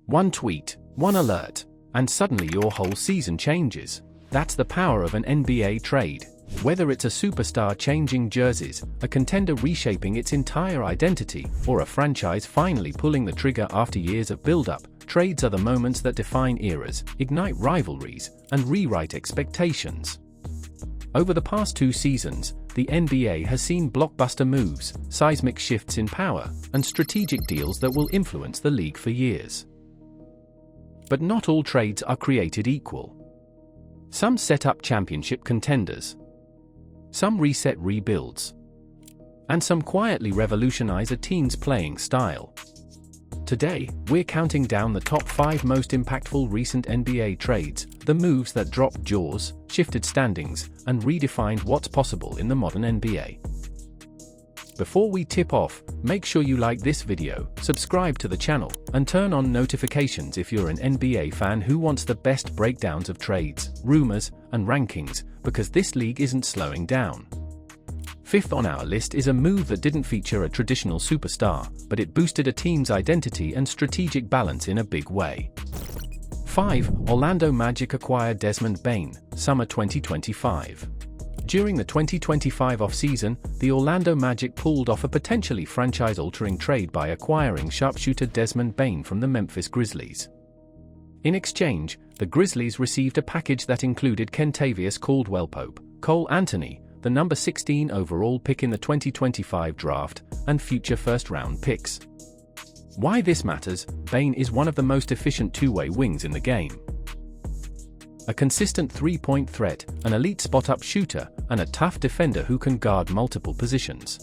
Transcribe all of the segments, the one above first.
One tweet, one alert, and suddenly your whole season changes. That's the power of an NBA trade. Whether it's a superstar changing jerseys, a contender reshaping its entire identity, or a franchise finally pulling the trigger after years of build-up, trades are the moments that define eras, ignite rivalries, and rewrite expectations. Over the past 2 seasons, the NBA has seen blockbuster moves, seismic shifts in power, and strategic deals that will influence the league for years. But not all trades are created equal. Some set up championship contenders. Some reset rebuilds. And some quietly revolutionize a team's playing style. Today, we're counting down the top 5 most impactful recent NBA trades, the moves that dropped jaws, shifted standings, and redefined what's possible in the modern NBA. Before we tip off, make sure you like this video, subscribe to the channel, and turn on notifications if you're an NBA fan who wants the best breakdowns of trades, rumors, and rankings, because this league isn't slowing down. 5th on our list is a move that didn't feature a traditional superstar, but it boosted a team's identity and strategic balance in a big way. 5. Orlando Magic acquire Desmond Bane, Summer 2025. During the 2025 offseason, the Orlando Magic pulled off a potentially franchise-altering trade by acquiring sharpshooter Desmond Bane from the Memphis Grizzlies. In exchange, the Grizzlies received a package that included Kentavious Caldwell-Pope, Cole Anthony, the number 16 overall pick in the 2025 draft, and future first-round picks. Why this matters: Bane is one of the most efficient two-way wings in the game. A consistent three-point threat, an elite spot-up shooter, and a tough defender who can guard multiple positions.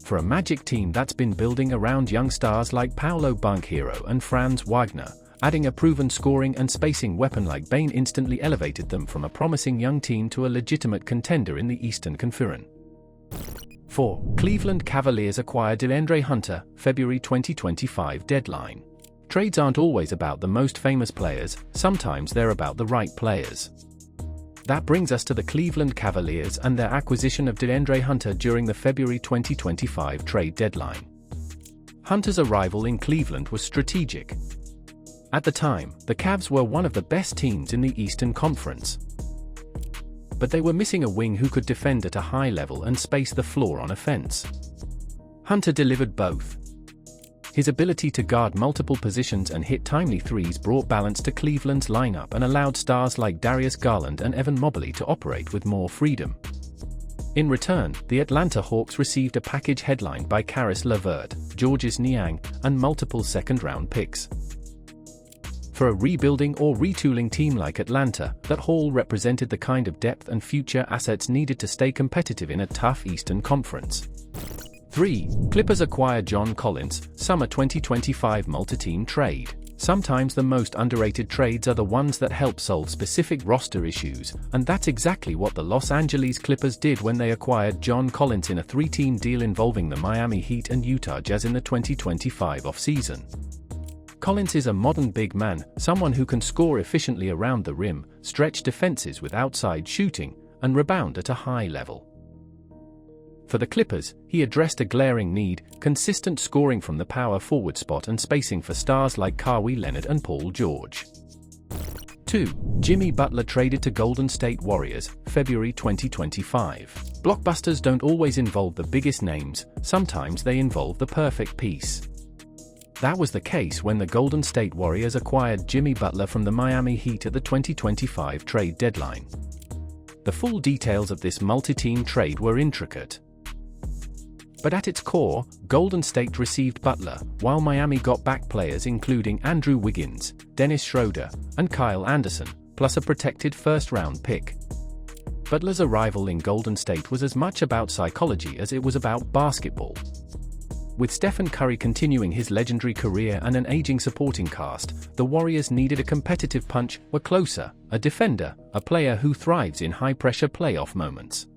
For a Magic team that's been building around young stars like Paolo Banchero and Franz Wagner, adding a proven scoring and spacing weapon like Bane instantly elevated them from a promising young team to a legitimate contender in the Eastern Conference. 4. Cleveland Cavaliers acquire DeAndre Hunter, February 2025 deadline. Trades aren't always about the most famous players, sometimes they're about the right players. That brings us to the Cleveland Cavaliers and their acquisition of DeAndre Hunter during the February 2025 trade deadline. Hunter's arrival in Cleveland was strategic. At the time, the Cavs were one of the best teams in the Eastern Conference. But they were missing a wing who could defend at a high level and space the floor on offense. Hunter delivered both. His ability to guard multiple positions and hit timely threes brought balance to Cleveland's lineup and allowed stars like Darius Garland and Evan Mobley to operate with more freedom. In return, the Atlanta Hawks received a package headlined by Caris LeVert, Georges Niang, and multiple second-round picks. For a rebuilding or retooling team like Atlanta, that haul represented the kind of depth and future assets needed to stay competitive in a tough Eastern Conference. 3. Clippers acquire John Collins, Summer 2025 multi-team trade. Sometimes the most underrated trades are the ones that help solve specific roster issues, and that's exactly what the Los Angeles Clippers did when they acquired John Collins in a 3-team deal involving the Miami Heat and Utah Jazz in the 2025 offseason. Collins is a modern big man, someone who can score efficiently around the rim, stretch defenses with outside shooting, and rebound at a high level. For the Clippers, he addressed a glaring need: consistent scoring from the power forward spot and spacing for stars like Kawhi Leonard and Paul George. 2. Jimmy Butler traded to Golden State Warriors, February 2025. Blockbusters don't always involve the biggest names, sometimes they involve the perfect piece. That was the case when the Golden State Warriors acquired Jimmy Butler from the Miami Heat at the 2025 trade deadline. The full details of this multi-team trade were intricate. But at its core, Golden State received Butler, while Miami got back players including Andrew Wiggins, Dennis Schroeder, and Kyle Anderson, plus a protected first-round pick. Butler's arrival in Golden State was as much about psychology as it was about basketball. With Stephen Curry continuing his legendary career and an aging supporting cast, the Warriors needed a competitive punch, a closer, a defender, a player who thrives in high-pressure playoff moments.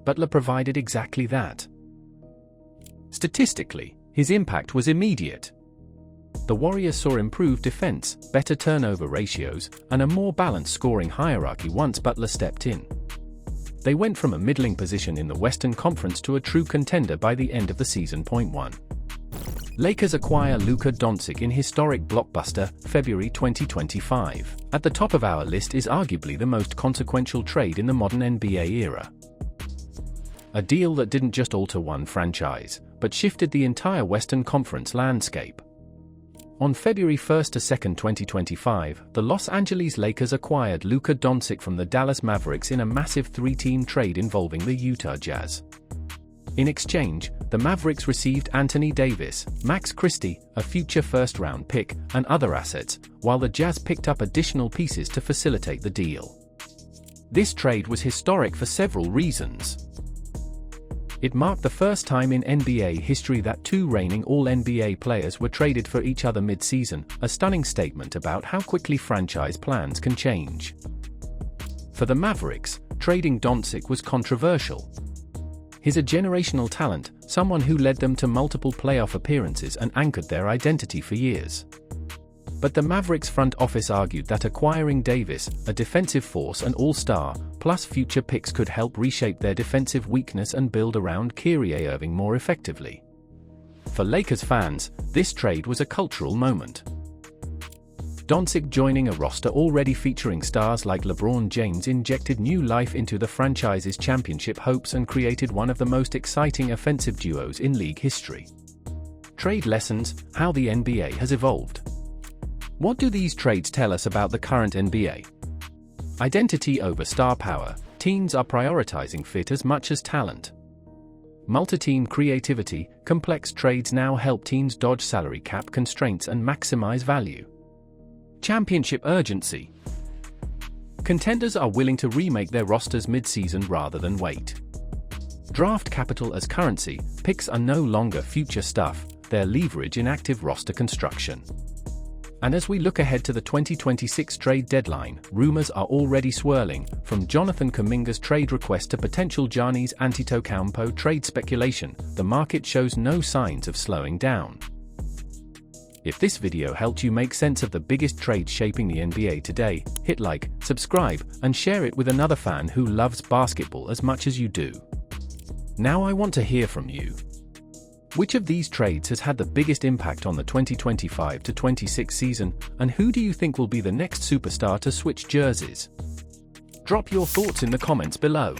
Butler provided exactly that. Statistically, his impact was immediate. The Warriors saw improved defense, better turnover ratios, and a more balanced scoring hierarchy once Butler stepped in. They went from a middling position in the Western Conference to a true contender by the end of the season. 1. Lakers acquire Luka Doncic in historic blockbuster, February 2025. At the top of our list is arguably the most consequential trade in the modern NBA era. A deal that didn't just alter one franchise, but shifted the entire Western Conference landscape. On February 1 to 2, 2025, the Los Angeles Lakers acquired Luka Doncic from the Dallas Mavericks in a massive three-team trade involving the Utah Jazz. In exchange, the Mavericks received Anthony Davis, Max Christie, a future first-round pick, and other assets, while the Jazz picked up additional pieces to facilitate the deal. This trade was historic for several reasons. It marked the first time in NBA history that two reigning All-NBA players were traded for each other mid-season, a stunning statement about how quickly franchise plans can change. For the Mavericks, trading Doncic was controversial. He's a generational talent, someone who led them to multiple playoff appearances and anchored their identity for years. But the Mavericks front office argued that acquiring Davis, a defensive force and all-star, plus future picks could help reshape their defensive weakness and build around Kyrie Irving more effectively. For Lakers fans, this trade was a cultural moment. Doncic joining a roster already featuring stars like LeBron James injected new life into the franchise's championship hopes and created one of the most exciting offensive duos in league history. Trade lessons: how the NBA has evolved. What do these trades tell us about the current NBA? Identity over star power. Teams are prioritizing fit as much as talent. Multi-team creativity. Complex trades now help teams dodge salary cap constraints and maximize value. Championship urgency. Contenders are willing to remake their rosters mid-season rather than wait. Draft capital as currency. Picks are no longer future stuff, they're leverage in active roster construction. And as we look ahead to the 2026 trade deadline, rumors are already swirling, from Jonathan Kuminga's trade request to potential Giannis Antetokounmpo trade speculation. The market shows no signs of slowing down. If this video helped you make sense of the biggest trades shaping the NBA today, hit like, subscribe, and share it with another fan who loves basketball as much as you do. Now I want to hear from you. Which of these trades has had the biggest impact on the 2025-26 season, and who do you think will be the next superstar to switch jerseys? Drop your thoughts in the comments below.